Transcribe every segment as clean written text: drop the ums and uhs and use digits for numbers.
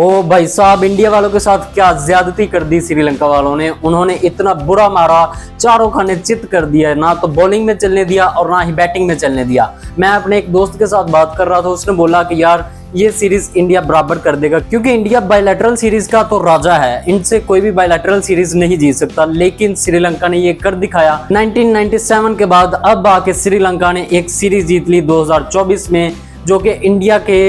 ओ भाई साहब, इंडिया वालों के साथ क्या ज्यादती कर दी श्रीलंका वालों ने। उन्होंने इतना बुरा मारा, चारों खाने चित कर दिया। ना तो बॉलिंग में चलने दिया और ना ही बैटिंग में चलने दिया। मैं अपने एक दोस्त के साथ बात कर रहा था, उसने बोला कि यार ये सीरीज इंडिया बराबर कर देगा, क्योंकि इंडिया बायलैटरल सीरीज का तो राजा है, इनसे कोई भी बायलैटरल सीरीज नहीं जीत सकता। लेकिन श्रीलंका ने ये कर दिखाया। 1997 के बाद अब आके श्रीलंका ने एक सीरीज जीत ली 2024 में, जो कि इंडिया के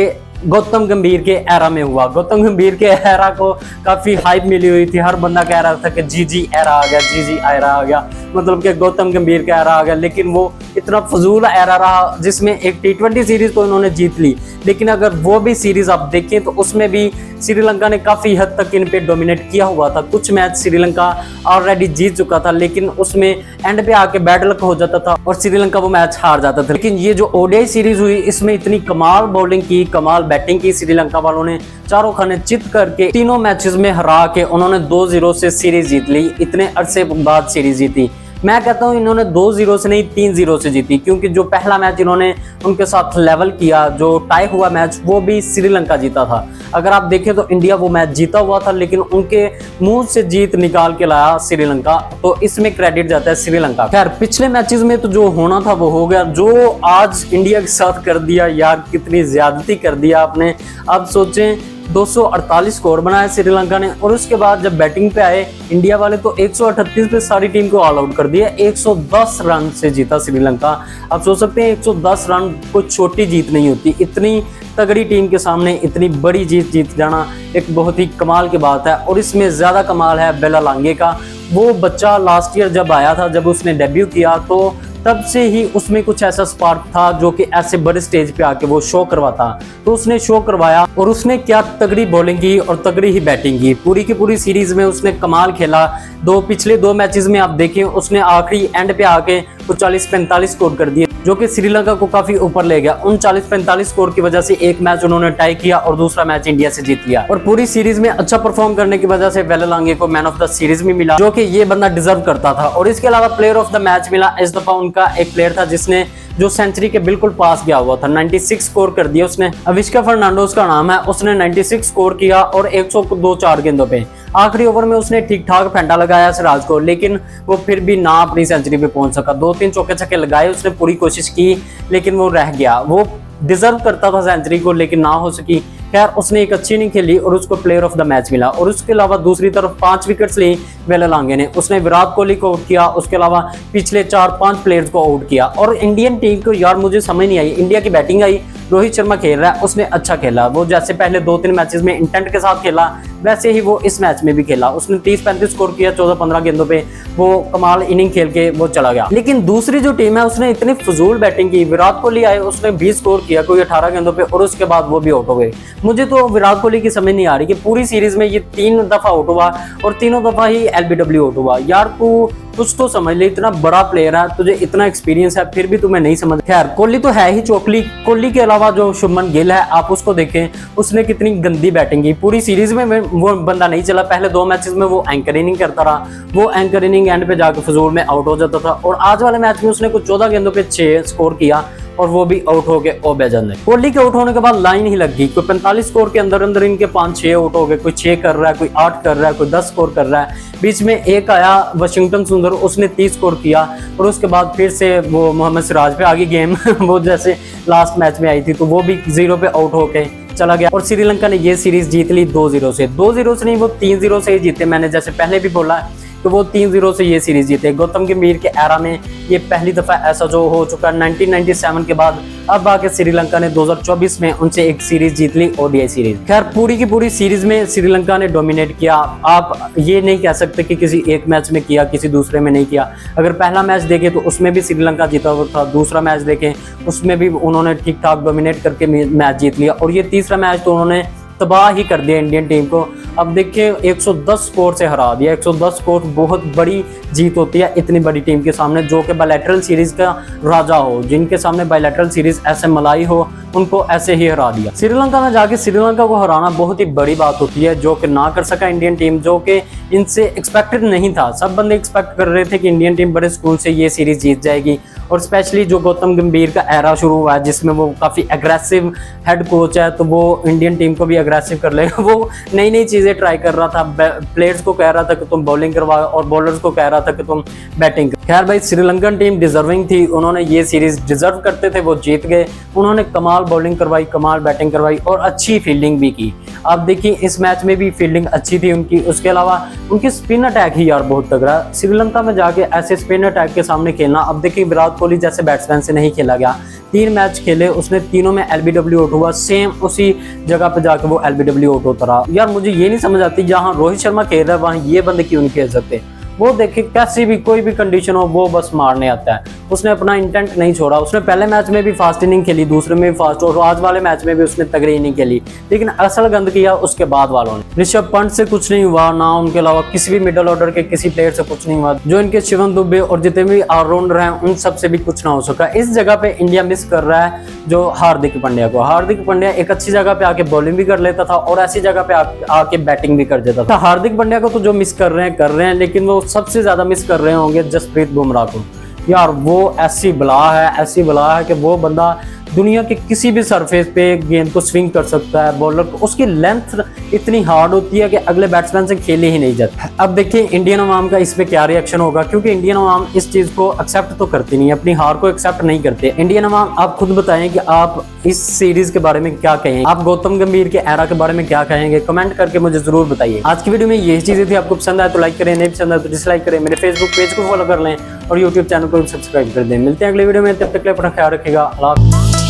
गौतम गंभीर के एरा में हुआ। गौतम गंभीर के एरा को काफी हाइप मिली हुई थी, हर बंदा कह रहा था कि जी एरा आ गया, जी एरा आ गया, मतलब कि गौतम गंभीर का एरा आ गया। लेकिन वो इतना फजूल एरा रहा, जिसमें एक T20 सीरीज तो इन्होंने जीत ली, लेकिन अगर वो भी सीरीज आप देखें तो उसमें भी श्रीलंका ने काफी हद तक इन पे डोमिनेट किया हुआ था। कुछ मैच श्रीलंका ऑलरेडी जीत चुका था, लेकिन उसमें एंड पे आके बैड लक हो जाता था और श्रीलंका वो मैच हार जाता था। लेकिन ये जो ODI सीरीज हुई, इसमें इतनी कमाल बॉलिंग की, कमाल बैटिंग की श्रीलंका वालों ने, चारों खाने चित करके तीनों मैचेस में हरा के उन्होंने 2-0 से सीरीज जीत ली। इतने अरसे बाद सीरीज जीती। मैं कहता हूं इन्होंने 2-0 से नहीं 3-0 से जीती, क्योंकि जो पहला मैच इन्होंने उनके साथ लेवल किया, जो टाई हुआ मैच, वो भी श्रीलंका जीता था। अगर आप देखें तो इंडिया वो मैच जीता हुआ था, लेकिन उनके मुंह से जीत निकाल के लाया श्रीलंका, तो इसमें क्रेडिट जाता है श्रीलंका। खैर, पिछले मैचेस में तो जो होना था वो हो गया। जो आज इंडिया के साथ कर दिया यार, कितनी ज्यादती कर दिया आपने। अब सोचें, 248 स्कोर बनाया श्रीलंका ने, और उसके बाद जब बैटिंग पे आए इंडिया वाले तो 138 पे सारी टीम को ऑल आउट कर दिया। 110 रन से जीता श्रीलंका। आप सोच सकते हैं 110 रन कोई छोटी जीत नहीं होती। इतनी तगड़ी टीम के सामने इतनी बड़ी जीत जाना एक बहुत ही कमाल की बात है। और इसमें ज्यादा कमाल है बेला लांगे का। वो बच्चा लास्ट ईयर जब आया था, जब उसने डेब्यू किया, तो तब से ही उसमें कुछ ऐसा स्पार्क था जो कि ऐसे बड़े स्टेज पे आके वो शो करवाता। तो उसने शो करवाया, और उसने क्या तगड़ी बॉलिंग की और तगड़ी ही बैटिंग की। पूरी की पूरी सीरीज में उसने कमाल खेला। पिछले दो मैचेस में आप देखें, उसने आखिरी एंड पे आके 40-45 स्कोर कर दिए, जो कि श्रीलंका को काफी ऊपर ले गया। उन 40-45 स्कोर की वजह से एक मैच उन्होंने टाई किया और दूसरा मैच इंडिया से जीत लिया। और पूरी सीरीज में अच्छा परफॉर्म करने की वजह से बेला लांगे को मैन ऑफ द सीरीज भी मिला, जो कि ये बंदा डिजर्व करता था। और इसके अलावा प्लेयर ऑफ द मैच मिला। इस दफा उनका एक प्लेयर था जिसने जो सेंचुरी के बिल्कुल पास गया हुआ था, 96 स्कोर कर दिया उसने। अविष्का फर्नांडोस का नाम है। उसने 96 स्कोर किया और 102 गेंदों पे। आखिरी ओवर में उसने ठीक ठाक फेंटा लगाया सिराज को, लेकिन वो फिर भी ना अपनी सेंचुरी पे पहुंच सका। 2-3 चौके छक्के लगाए, उसने पूरी कोशिश की, लेकिन वो रह गया। वो डिजर्व करता था सेंचुरी को, लेकिन ना हो सकी। खैर, उसने एक अच्छी नहीं खेली और उसको प्लेयर ऑफ द मैच मिला। और उसके अलावा दूसरी तरफ 5 विकेट्स ली बेला लांगे ने। उसने विराट कोहली को आउट किया, उसके अलावा पिछले 4-5 प्लेयर्स को आउट किया। और इंडियन टीम को यार मुझे समझ नहीं आई। इंडिया की बैटिंग आई, रोहित शर्मा खेल रहा है, उसने अच्छा खेला। वो जैसे पहले 2-3 मैचेस में इंटेंट के साथ खेला, वैसे ही वो इस मैच में भी खेला। उसने 30-35 स्कोर किया 14-15 गेंदों पे। वो कमाल इनिंग खेल के वो चला गया। लेकिन दूसरी जो टीम है, उसने इतनी फजूल बैटिंग की। विराट कोहली आए, उसने 20 स्कोर किया कोई 18 गेंदों पे, और उसके बाद वो भी आउट हो गए। मुझे तो विराट कोहली की समझ नहीं आ रही कि पूरी सीरीज में ये 3 दफा आउट हुआ और तीनों दफा ही LBW आउट हुआ। यार तू कुछ तो समझ ले, इतना बड़ा प्लेयर है, तुझे इतना एक्सपीरियंस है, फिर भी तुम्हें नहीं समझ। खैर, कोहली तो है ही चोकली। कोहली के अलावा जो शुभमन गिल है, आप उसको देखें, उसने कितनी गंदी बैटिंग की। पूरी सीरीज में वो बंदा नहीं चला। पहले 2 मैचेस में वो एंकर इनिंग करता रहा। वो एंकर इनिंग एंड पे जाकर फजूल में आउट हो जाता था। और आज वाले मैच में उसने कुछ 14 गेंदों पे 6 स्कोर किया, और वो भी आउट हो गए ओबेजन ने। कोहली के आउट होने के बाद लाइन ही लग गई। कोई 45 स्कोर के अंदर अंदर इनके 5-6 आउट हो गए। कोई 6 कर रहा है, कोई 8 कर रहा है, कोई 10 स्कोर कर रहा है। बीच में एक आया वाशिंगटन सुंदर, उसने 30 स्कोर किया, और उसके बाद फिर से वो मोहम्मद सिराज पे आ गई गेम। वो जैसे लास्ट मैच में आई थी, तो वो भी 0 पे आउट होके चला गया। और श्रीलंका ने ये सीरीज जीत ली 2-0 से। 2-0 से नहीं, वो 3-0 से ही जीते। मैंने जैसे पहले भी बोला है, तो वो 3-0 से ये सीरीज जीते। गौतम गंभीर के एरा में ये पहली दफा ऐसा जो हो चुका है 1997 के बाद। अब आके श्रीलंका ने 2024 में उनसे एक सीरीज जीत ली, ODI सीरीज। खैर, पूरी की पूरी सीरीज में श्रीलंका ने डोमिनेट किया। आप ये नहीं कह सकते कि किसी एक मैच में किया, किसी दूसरे में नहीं किया। अगर पहला मैच देखें तो उसमें भी श्रीलंका जीता हुआ था। दूसरा मैच देखें, उसमें भी उन्होंने ठीक ठाक डोमिनेट करके मैच जीत लिया। और ये तीसरा मैच तो उन्होंने तबाह ही कर दिया इंडियन टीम को। अब देखिए, 110 स्कोर से हरा दिया। 110 स्कोर बहुत बड़ी जीत होती है इतनी बड़ी टीम के सामने, जो कि बायलैटरल सीरीज का राजा हो। जिनके सामने बायलैटरल सीरीज ऐसे मलाई हो, उनको ऐसे ही हरा दिया। श्रीलंका में जाके श्रीलंका को हराना बहुत ही बड़ी बात होती है, जो कि ना कर सका इंडियन टीम, जो कि इनसे एक्सपेक्टेड नहीं था। सब बंदे एक्सपेक्ट कर रहे थे कि इंडियन टीम बड़े स्कूल से ये सीरीज जीत जाएगी और स्पेशली जो गौतम गंभीर का एरा शुरू हुआ है जिसमें वो काफ़ी एग्रेसिव हेड कोच है, तो वो इंडियन टीम को भी एग्रेसिव कर लेगा। वो नई नई चीज़ें ट्राई कर रहा था, प्लेयर्स को कह रहा था कि तुम बॉलिंग करवाओ और बॉलर्स को कह रहा था कि तुम बैटिंग। खैर भाई, श्रीलंकन टीम डिजर्विंग थी, उन्होंने ये सीरीज डिजर्व करते थे, वो जीत गए। उन्होंने कमाल बॉलिंग करवाई, कमाल बैटिंग करवाई और अच्छी फील्डिंग भी की। आप देखिए इस मैच में भी फील्डिंग अच्छी थी उनकी, उसके अलावा उनकी स्पिन अटैक ही यार बहुत तगड़ा। श्रीलंका में जाके ऐसे स्पिन अटैक के सामने खेलना, अब देखिए विराट कोहली जैसे बैट्समैन से नहीं खेला गया। 3 मैच खेले उसने, तीनों में LBW आउट हुआ, सेम उसी जगह पे जाके वो LBW आउट होता रहा। यार मुझे ये नहीं समझ आती, जहाँ रोहित शर्मा खेल रहा है वहाँ ये बंदे क्यों नहीं खेल सकते। वो देखिए कैसी भी कोई भी कंडीशन हो वो बस मारने आता है, उसने अपना इंटेंट नहीं छोड़ा। उसने पहले मैच में भी फास्ट इनिंग खेली, दूसरे में भी फास्ट, और आज वाले मैच में भी उसने तगड़ी इनिंग खेली, लेकिन असल गंद किया उसके बाद वालों ने। ऋषभ पंत से कुछ नहीं हुआ, ना उनके अलावा किसी भी मिडिल ऑर्डर के किसी प्लेयर से कुछ नहीं हुआ। जो इनके शिवम दुबे और जितने भी ऑलराउंडर हैं उन सब से भी कुछ ना हो सका। इस जगह पे इंडिया मिस कर रहा है जो हार्दिक पांड्या को। हार्दिक पांड्या एक अच्छी जगह पे आके बॉलिंग भी कर लेता था और ऐसी जगह पे आके बैटिंग भी कर देता था। हार्दिक पांड्या को तो जो मिस कर रहे हैं, लेकिन वो सबसे ज्यादा मिस कर रहे होंगे जसप्रीत बुमराह को। यार वो ऐसी बला है कि वो बंदा दुनिया के किसी भी सरफेस पे गेंद को स्विंग कर सकता है। बॉलर को उसकी लेंथ इतनी हार्ड होती है कि अगले बैट्समैन से खेले ही नहीं जाते। अब देखिए इंडियन अवाम का इस पे क्या रिएक्शन होगा, क्योंकि इंडियन अवाम इस चीज को एक्सेप्ट तो करती नहीं है, अपनी हार को एक्सेप्ट नहीं करते। इंडियन अवाम आप खुद बताएं कि आप इस सीरीज के बारे में क्या कहेंगे, आप गौतम गंभीर के एरा के बारे में क्या कहेंगे, कमेंट करके मुझे जरूर बताइए। आज की वीडियो में यही चीजें थी, आपको पसंद आए तो लाइक करें, नहीं पसंद आए तो डिसलाइक करें। मेरे फेसबुक पेज को फॉलो कर लें और यूट्यूब चैनल को भी सब्सक्राइब कर दें। मिलते हैं अगले वीडियो में, तब तक के लिए अपना ख्याल रखिएगा। अल्लाह।